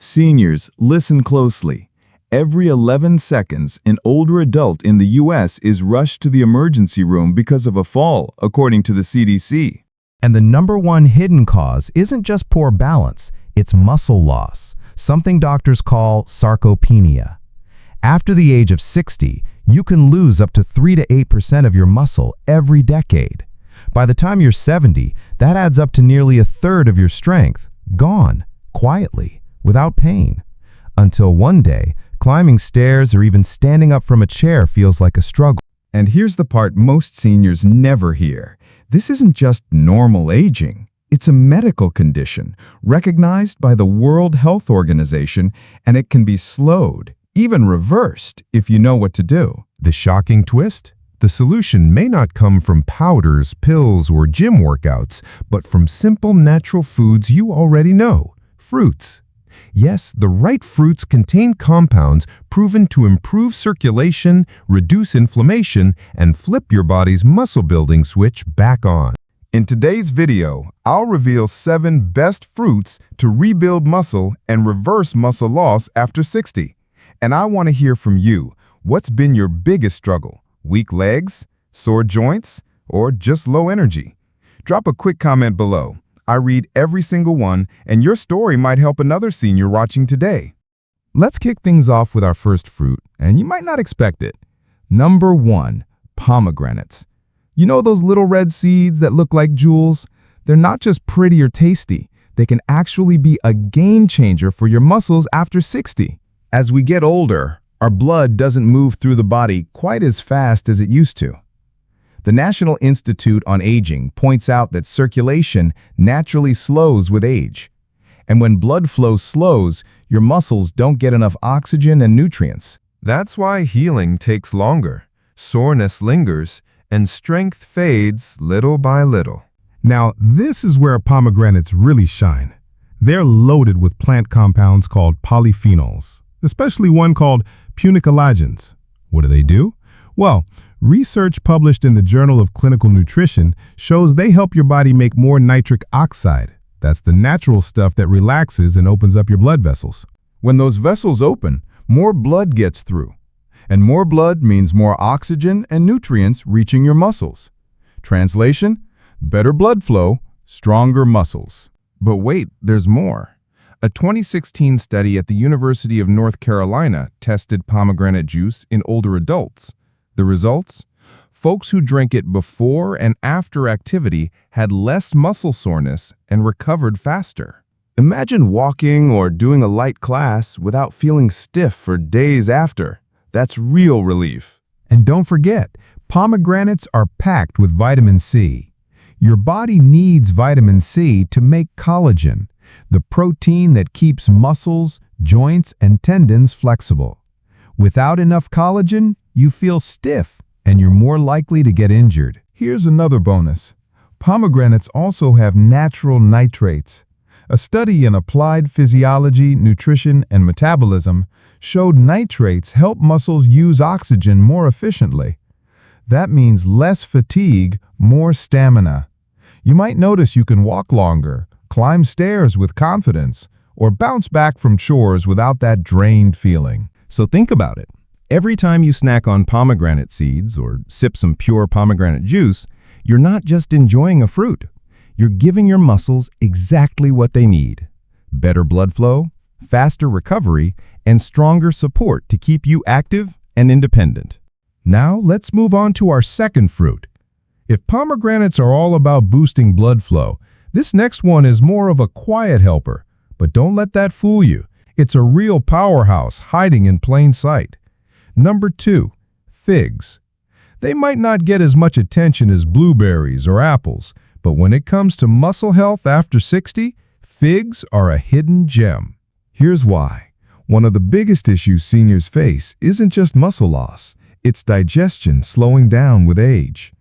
Seniors, listen closely. Every 11 seconds, an older adult in the U.S. is rushed to the emergency room because of a fall, according to the CDC. And the number one hidden cause isn't just poor balance, it's muscle loss, something doctors call sarcopenia. After the age of 60, you can lose up to 3 to 8% of your muscle every decade. By the time you're 70, that adds up to nearly a third of your strength, gone, quietly, without pain. Until one day, climbing stairs or even standing up from a chair feels like a struggle. And here's the part most seniors never hear. This isn't just normal aging. It's a medical condition recognized by the World Health Organization, and it can be slowed, even reversed, if you know what to do. The shocking twist? The solution may not come from powders, pills, or gym workouts, but from simple natural foods you already know, fruits. Yes, the right fruits contain compounds proven to improve circulation, reduce inflammation, and flip your body's muscle-building switch back on. In today's video, I'll reveal 7 best fruits to rebuild muscle and reverse muscle loss after 60. And I want to hear from you. What's been your biggest struggle? Weak legs, sore joints, or just low energy? Drop a quick comment below. I read every single one, and your story might help another senior watching today. Let's kick things off with our first fruit, and you might not expect it. Number 1, pomegranates. You know those little red seeds that look like jewels? They're not just pretty or tasty. They can actually be a game changer for your muscles after 60. As we get older, our blood doesn't move through the body quite as fast as it used to. The National Institute on Aging points out that circulation naturally slows with age. And when blood flow slows, your muscles don't get enough oxygen and nutrients. That's why healing takes longer, soreness lingers, and strength fades little by little. Now, this is where pomegranates really shine. They're loaded with plant compounds called polyphenols, especially one called punicolagens. What do? Well, research published in the Journal of Clinical Nutrition shows they help your body make more nitric oxide. That's the natural stuff that relaxes and opens up your blood vessels. When those vessels open, more blood gets through. And more blood means more oxygen and nutrients reaching your muscles. Translation: better blood flow, stronger muscles. But wait, there's more. A 2016 study at the University of North Carolina tested pomegranate juice in older adults. The results? Folks who drank it before and after activity had less muscle soreness and recovered faster. Imagine walking or doing a light class without feeling stiff for days after. That's real relief. And don't forget, pomegranates are packed with vitamin C. Your body needs vitamin C to make collagen, the protein that keeps muscles, joints, and tendons flexible. Without enough collagen, you feel stiff and you're more likely to get injured. Here's another bonus. Pomegranates also have natural nitrates. A study in Applied Physiology, Nutrition, and Metabolism showed nitrates help muscles use oxygen more efficiently. That means less fatigue, more stamina. You might notice you can walk longer, climb stairs with confidence, or bounce back from chores without that drained feeling. So think about it. Every time you snack on pomegranate seeds or sip some pure pomegranate juice, you're not just enjoying a fruit. You're giving your muscles exactly what they need: better blood flow, faster recovery, and stronger support to keep you active and independent. Now, let's move on to our second fruit. If pomegranates are all about boosting blood flow, this next one is more of a quiet helper. But don't let that fool you. It's a real powerhouse hiding in plain sight. Number 2, figs. They might not get as much attention as blueberries or apples, but when it comes to muscle health after 60, figs are a hidden gem. Here's why. One of the biggest issues seniors face isn't just muscle loss, it's digestion slowing down with age.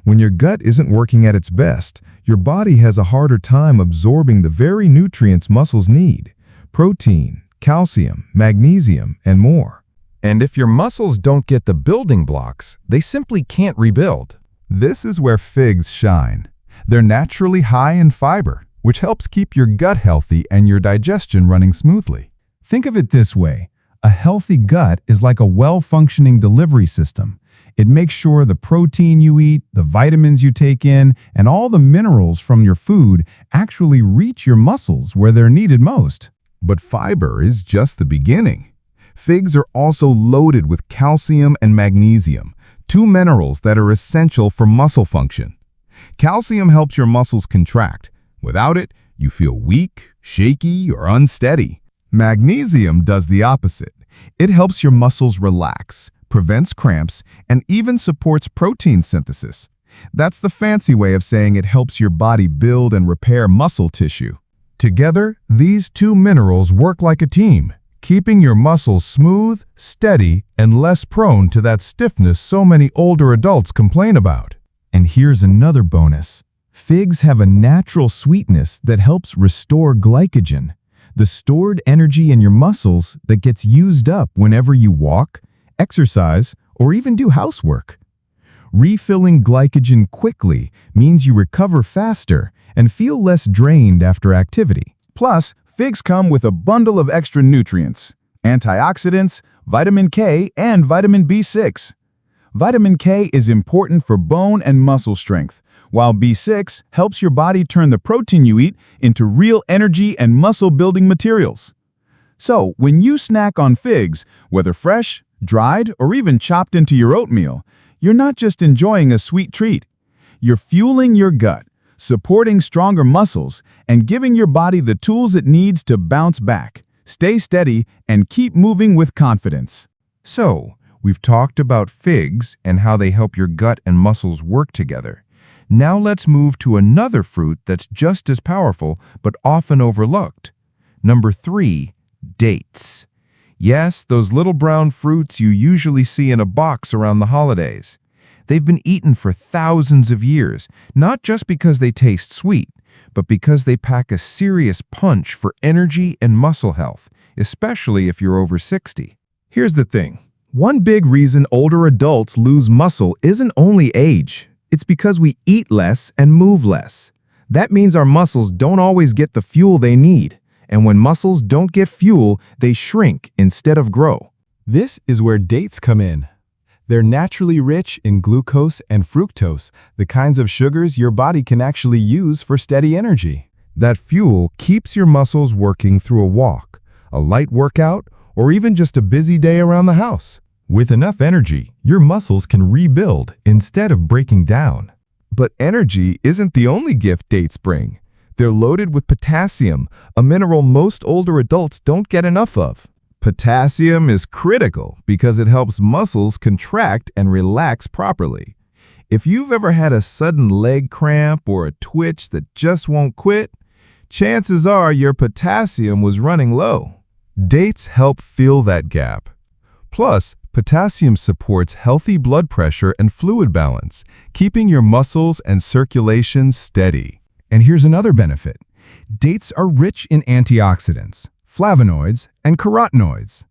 When your gut isn't working at its best, your body has a harder time absorbing the very nutrients muscles need: protein, calcium, magnesium, and more. And if your muscles don't get the building blocks, they simply can't rebuild. This is where figs shine. They're naturally high in fiber, which helps keep your gut healthy and your digestion running smoothly. Think of it this way. A healthy gut is like a well-functioning delivery system. It makes sure the protein you eat, the vitamins you take in, and all the minerals from your food actually reach your muscles where they're needed most. But fiber is just the beginning. Figs are also loaded with calcium and magnesium, two minerals that are essential for muscle function. Calcium helps your muscles contract. Without it, you feel weak, shaky, or unsteady. Magnesium does the opposite. It helps your muscles relax, prevents cramps, and even supports protein synthesis. That's the fancy way of saying it helps your body build and repair muscle tissue. Together, these two minerals work like a team, keeping your muscles smooth, steady, and less prone to that stiffness so many older adults complain about. And here's another bonus. Figs have a natural sweetness that helps restore glycogen, the stored energy in your muscles that gets used up whenever you walk, exercise, or even do housework. Refilling glycogen quickly means you recover faster and feel less drained after activity. Plus, figs come with a bundle of extra nutrients, antioxidants, vitamin K, and vitamin B6. Vitamin K is important for bone and muscle strength, while B6 helps your body turn the protein you eat into real energy and muscle-building materials. So, when you snack on figs, whether fresh, dried, or even chopped into your oatmeal, you're not just enjoying a sweet treat. You're fueling your gut, supporting stronger muscles, and giving your body the tools it needs to bounce back, stay steady, and keep moving with confidence. So, we've talked about figs and how they help your gut and muscles work together. Now let's move to another fruit that's just as powerful but often overlooked. Number 3, dates. Yes, those little brown fruits you usually see in a box around the holidays. They've been eaten for thousands of years, not just because they taste sweet, but because they pack a serious punch for energy and muscle health, especially if you're over 60. Here's the thing. One big reason older adults lose muscle isn't only age. It's because we eat less and move less. That means our muscles don't always get the fuel they need. And when muscles don't get fuel, they shrink instead of grow. This is where dates come in. They're naturally rich in glucose and fructose, the kinds of sugars your body can actually use for steady energy. That fuel keeps your muscles working through a walk, a light workout, or even just a busy day around the house. With enough energy, your muscles can rebuild instead of breaking down. But energy isn't the only gift dates bring. They're loaded with potassium, a mineral most older adults don't get enough of. Potassium is critical because it helps muscles contract and relax properly. If you've ever had a sudden leg cramp or a twitch that just won't quit, chances are your potassium was running low. Dates help fill that gap. Plus, potassium supports healthy blood pressure and fluid balance, keeping your muscles and circulation steady. And here's another benefit. Dates are rich in antioxidants, flavonoids, and carotenoids.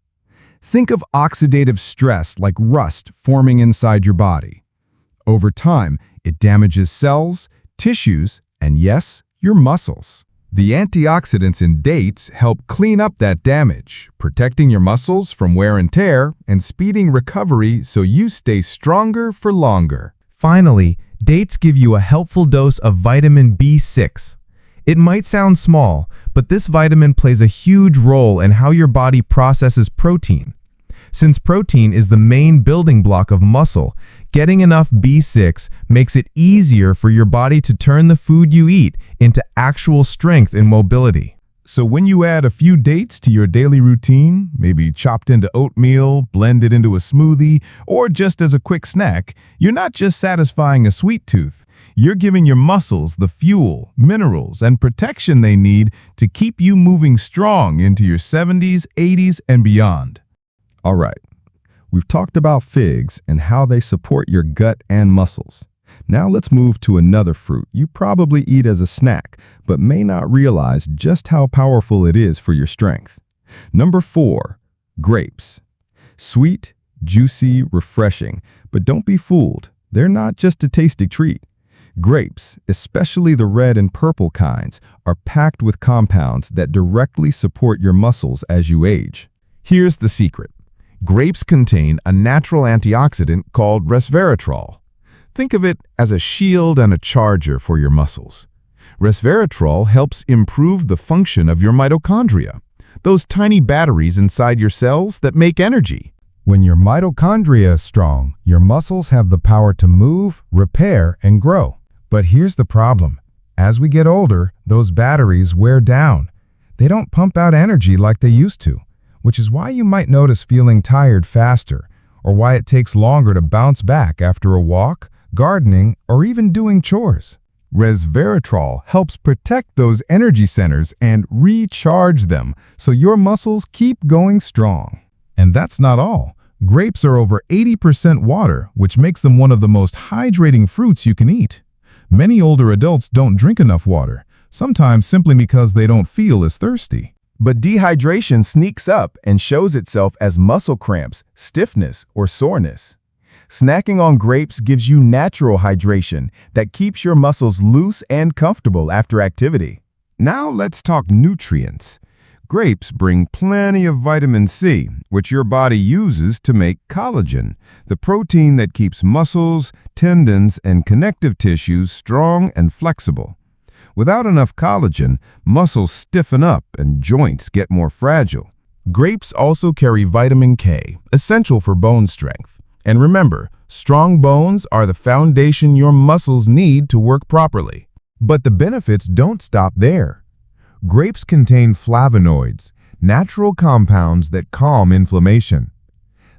Think of oxidative stress like rust forming inside your body. Over time, it damages cells, tissues, and yes, your muscles. The antioxidants in dates help clean up that damage, protecting your muscles from wear and tear and speeding recovery so you stay stronger for longer. Finally, dates give you a helpful dose of vitamin B6. It might sound small, but this vitamin plays a huge role in how your body processes protein. Since protein is the main building block of muscle, getting enough B6 makes it easier for your body to turn the food you eat into actual strength and mobility. So when you add a few dates to your daily routine, maybe chopped into oatmeal, blended into a smoothie, or just as a quick snack, you're not just satisfying a sweet tooth. You're giving your muscles the fuel, minerals, and protection they need to keep you moving strong into your 70s, 80s, and beyond. All right, we've talked about figs and how they support your gut and muscles. Now let's move to another fruit you probably eat as a snack, but may not realize just how powerful it is for your strength. Number 4, grapes. Sweet, juicy, refreshing, but don't be fooled. They're not just a tasty treat. Grapes, especially the red and purple kinds, are packed with compounds that directly support your muscles as you age. Here's the secret. Grapes contain a natural antioxidant called resveratrol. Think of it as a shield and a charger for your muscles. Resveratrol helps improve the function of your mitochondria, those tiny batteries inside your cells that make energy. When your mitochondria is strong, your muscles have the power to move, repair, and grow. But here's the problem. As we get older, those batteries wear down. They don't pump out energy like they used to, which is why you might notice feeling tired faster, or why it takes longer to bounce back after a walk, gardening, or even doing chores. Resveratrol helps protect those energy centers and recharge them so your muscles keep going strong. And that's not all. Grapes are over 80% water, which makes them one of the most hydrating fruits you can eat. Many older adults don't drink enough water, sometimes simply because they don't feel as thirsty. But dehydration sneaks up and shows itself as muscle cramps, stiffness, or soreness. Snacking on grapes gives you natural hydration that keeps your muscles loose and comfortable after activity. Now let's talk nutrients. Grapes bring plenty of vitamin C, which your body uses to make collagen, the protein that keeps muscles, tendons, and connective tissues strong and flexible. Without enough collagen, muscles stiffen up and joints get more fragile. Grapes also carry vitamin K, essential for bone strength. And remember, strong bones are the foundation your muscles need to work properly. But the benefits don't stop there. Grapes contain flavonoids, natural compounds that calm inflammation.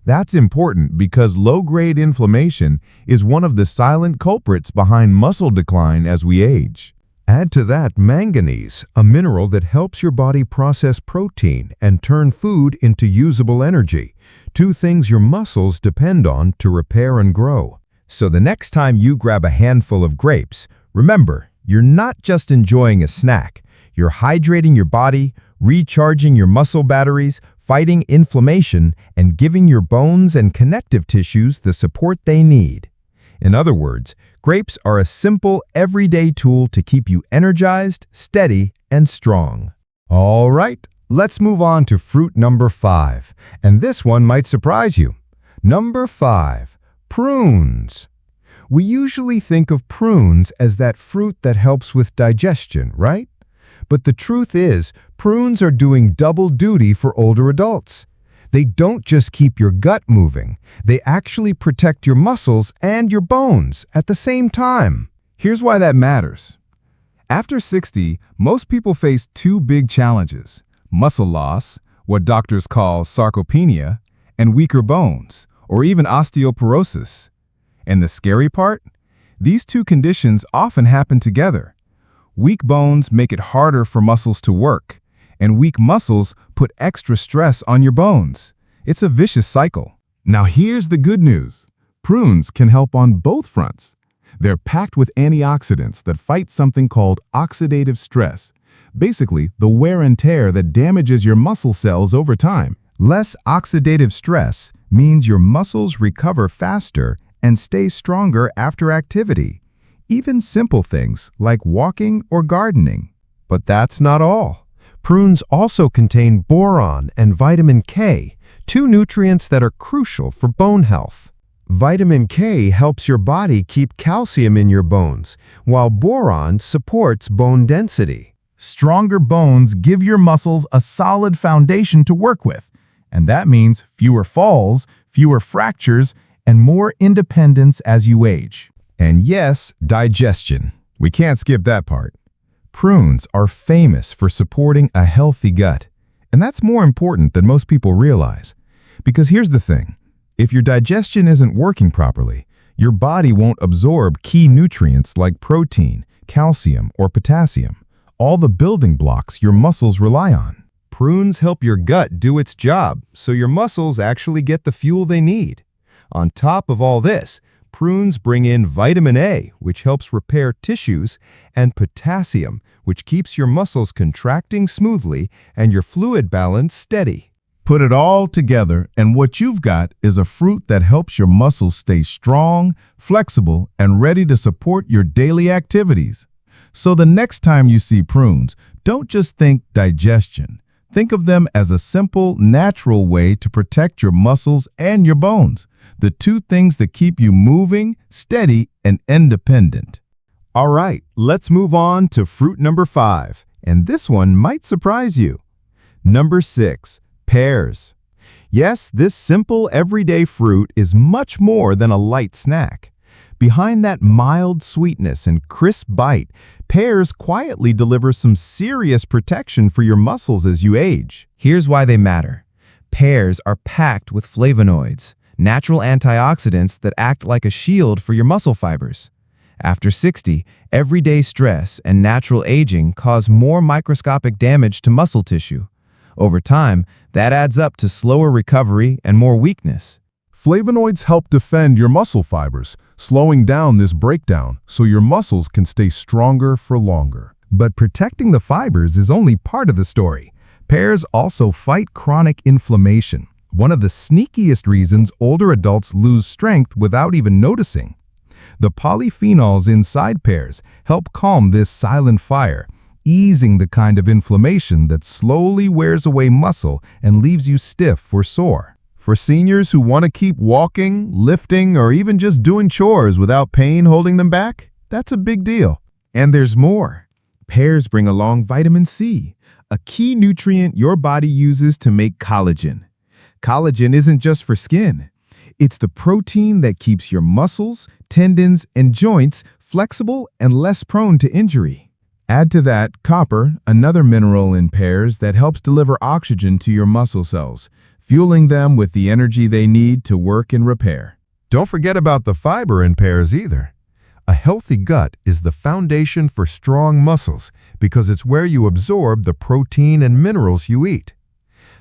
That's important because low-grade inflammation is one of the silent culprits behind muscle decline as we age. Add to that manganese, a mineral that helps your body process protein and turn food into usable energy, two things your muscles depend on to repair and grow. So the next time you grab a handful of grapes, remember, you're not just enjoying a snack. You're hydrating your body, recharging your muscle batteries, fighting inflammation, and giving your bones and connective tissues the support they need. In other words, grapes are a simple, everyday tool to keep you energized, steady, and strong. All right, let's move on to fruit number 5. And this one might surprise you. Number 5, prunes. We usually think of prunes as that fruit that helps with digestion, right? But the truth is, prunes are doing double duty for older adults. They don't just keep your gut moving, they actually protect your muscles and your bones at the same time. Here's why that matters. After 60, most people face two big challenges: muscle loss, what doctors call sarcopenia, and weaker bones, or even osteoporosis. And the scary part? These two conditions often happen together. Weak bones make it harder for muscles to work, and weak muscles put extra stress on your bones. It's a vicious cycle. Now here's the good news. Prunes can help on both fronts. They're packed with antioxidants that fight something called oxidative stress, basically the wear and tear that damages your muscle cells over time. Less oxidative stress means your muscles recover faster and stay stronger after activity. Even simple things like walking or gardening. But that's not all. Prunes also contain boron and vitamin K, two nutrients that are crucial for bone health. Vitamin K helps your body keep calcium in your bones, while boron supports bone density. Stronger bones give your muscles a solid foundation to work with, and that means fewer falls, fewer fractures, and more independence as you age. And yes, digestion. We can't skip that part. Prunes are famous for supporting a healthy gut, and that's more important than most people realize. Because here's the thing. If your digestion isn't working properly, your body won't absorb key nutrients like protein, calcium, or potassium, all the building blocks your muscles rely on. Prunes help your gut do its job, so your muscles actually get the fuel they need. On top of all this, prunes bring in vitamin A, which helps repair tissues, and potassium, which keeps your muscles contracting smoothly and your fluid balance steady. Put it all together, and what you've got is a fruit that helps your muscles stay strong, flexible, and ready to support your daily activities. So the next time you see prunes, don't just think digestion. Think of them as a simple, natural way to protect your muscles and your bones, the two things that keep you moving, steady, and independent. All right, let's move on to fruit number 5, and this one might surprise you. Number 6, pears. Yes, this simple, everyday fruit is much more than a light snack. Behind that mild sweetness and crisp bite, pears quietly deliver some serious protection for your muscles as you age. Here's why they matter. Pears are packed with flavonoids, natural antioxidants that act like a shield for your muscle fibers. After 60, everyday stress and natural aging cause more microscopic damage to muscle tissue. Over time, that adds up to slower recovery and more weakness. Flavonoids help defend your muscle fibers, slowing down this breakdown so your muscles can stay stronger for longer. But protecting the fibers is only part of the story. Pears also fight chronic inflammation, one of the sneakiest reasons older adults lose strength without even noticing. The polyphenols inside pears help calm this silent fire, easing the kind of inflammation that slowly wears away muscle and leaves you stiff or sore. For seniors who want to keep walking, lifting, or even just doing chores without pain holding them back, that's a big deal. And there's more. Pears bring along vitamin C, a key nutrient your body uses to make collagen. Collagen isn't just for skin. It's the protein that keeps your muscles, tendons, and joints flexible and less prone to injury. Add to that copper, another mineral in pears that helps deliver oxygen to your muscle cells, fueling them with the energy they need to work and repair. Don't forget about the fiber in pears either. A healthy gut is the foundation for strong muscles because it's where you absorb the protein and minerals you eat.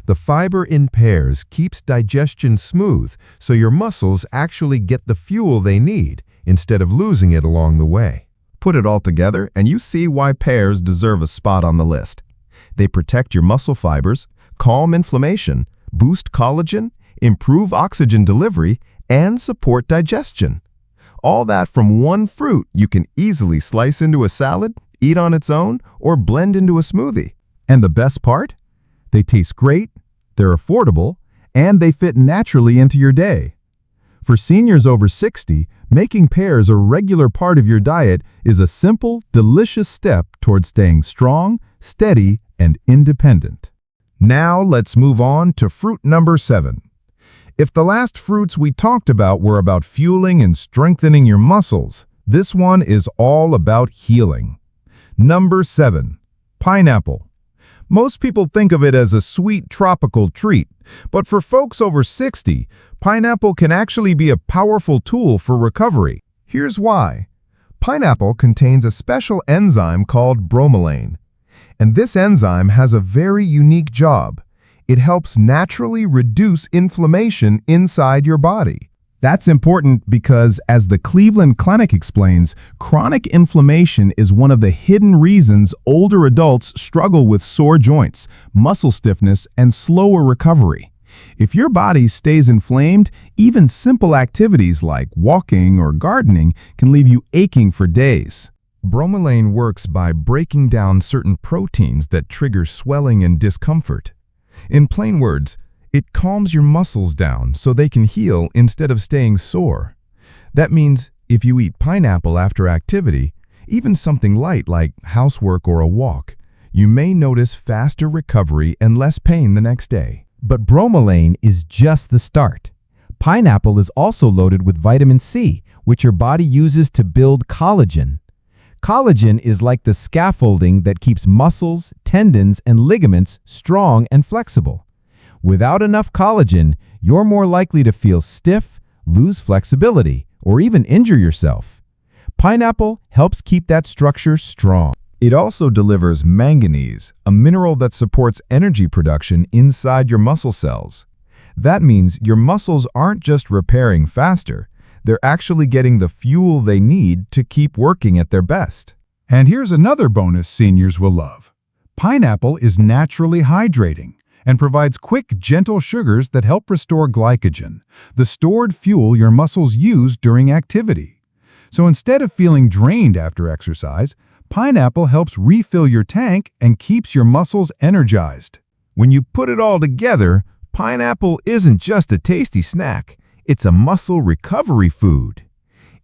The fiber in pears keeps digestion smooth so your muscles actually get the fuel they need instead of losing it along the way. Put it all together and you see why pears deserve a spot on the list. They protect your muscle fibers, calm inflammation, boost collagen, improve oxygen delivery, and support digestion. All that from one fruit you can easily slice into a salad, eat on its own, or blend into a smoothie. And the best part? They taste great, they're affordable, and they fit naturally into your day. For seniors over 60, making pears a regular part of your diet is a simple, delicious step toward staying strong, steady, and independent. Now let's move on to fruit number 7. If the last fruits we talked about were about fueling and strengthening your muscles, this one is all about healing. Number 7, pineapple. Most people think of it as a sweet tropical treat, but for folks over 60, pineapple can actually be a powerful tool for recovery. Here's why. Pineapple contains a special enzyme called bromelain, and this enzyme has a very unique job. It helps naturally reduce inflammation inside your body. That's important because, as the Cleveland Clinic explains, chronic inflammation is one of the hidden reasons older adults struggle with sore joints, muscle stiffness, and slower recovery. If your body stays inflamed, even simple activities like walking or gardening can leave you aching for days. Bromelain works by breaking down certain proteins that trigger swelling and discomfort. In plain words, it calms your muscles down so they can heal instead of staying sore. That means if you eat pineapple after activity, even something light like housework or a walk, you may notice faster recovery and less pain the next day. But bromelain is just the start. Pineapple is also loaded with vitamin C, which your body uses to build collagen. Collagen is like the scaffolding that keeps muscles, tendons, and ligaments strong and flexible. Without enough collagen, you're more likely to feel stiff, lose flexibility, or even injure yourself. Pineapple helps keep that structure strong. It also delivers manganese, a mineral that supports energy production inside your muscle cells. That means your muscles aren't just repairing faster, they're actually getting the fuel they need to keep working at their best. And here's another bonus seniors will love. Pineapple is naturally hydrating, and provides quick, gentle sugars that help restore glycogen, the stored fuel your muscles use during activity. So instead of feeling drained after exercise, pineapple helps refill your tank and keeps your muscles energized. When you put it all together, pineapple isn't just a tasty snack, it's a muscle recovery food.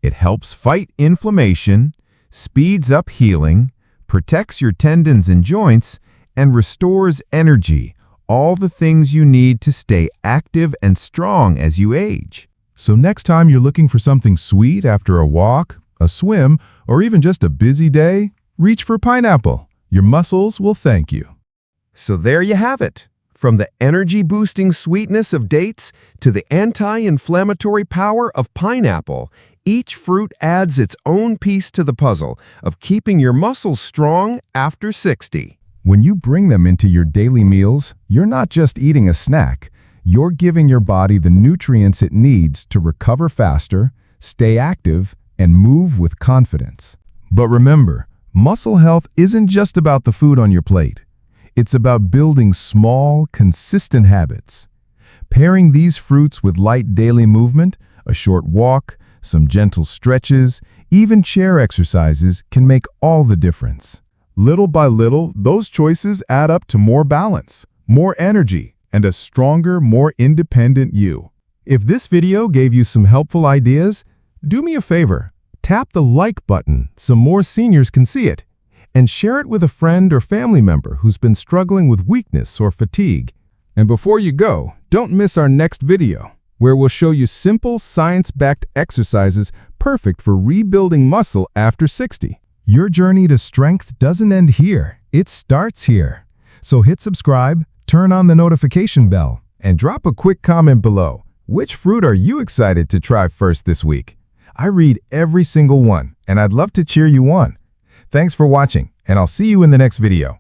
It helps fight inflammation, speeds up healing, protects your tendons and joints, and restores energy, all the things you need to stay active and strong as you age. So next time you're looking for something sweet after a walk, a swim, or even just a busy day, reach for pineapple. Your muscles will thank you. So there you have it. From the energy-boosting sweetness of dates to the anti-inflammatory power of pineapple, each fruit adds its own piece to the puzzle of keeping your muscles strong after 60. When you bring them into your daily meals, you're not just eating a snack. You're giving your body the nutrients it needs to recover faster, stay active, and move with confidence. But remember, muscle health isn't just about the food on your plate. It's about building small, consistent habits. Pairing these fruits with light daily movement, a short walk, some gentle stretches, even chair exercises can make all the difference. Little by little, those choices add up to more balance, more energy, and a stronger, more independent you. If this video gave you some helpful ideas, do me a favor. Tap the like button so more seniors can see it, and share it with a friend or family member who's been struggling with weakness or fatigue. And before you go, don't miss our next video, where we'll show you simple, science-backed exercises perfect for rebuilding muscle after 60. Your journey to strength doesn't end here. It starts here. So hit subscribe, turn on the notification bell, And drop a quick comment below. Which fruit are you excited to try first this week? I read every single one, and I'd love to cheer you on. Thanks for watching, and I'll see you in the next video.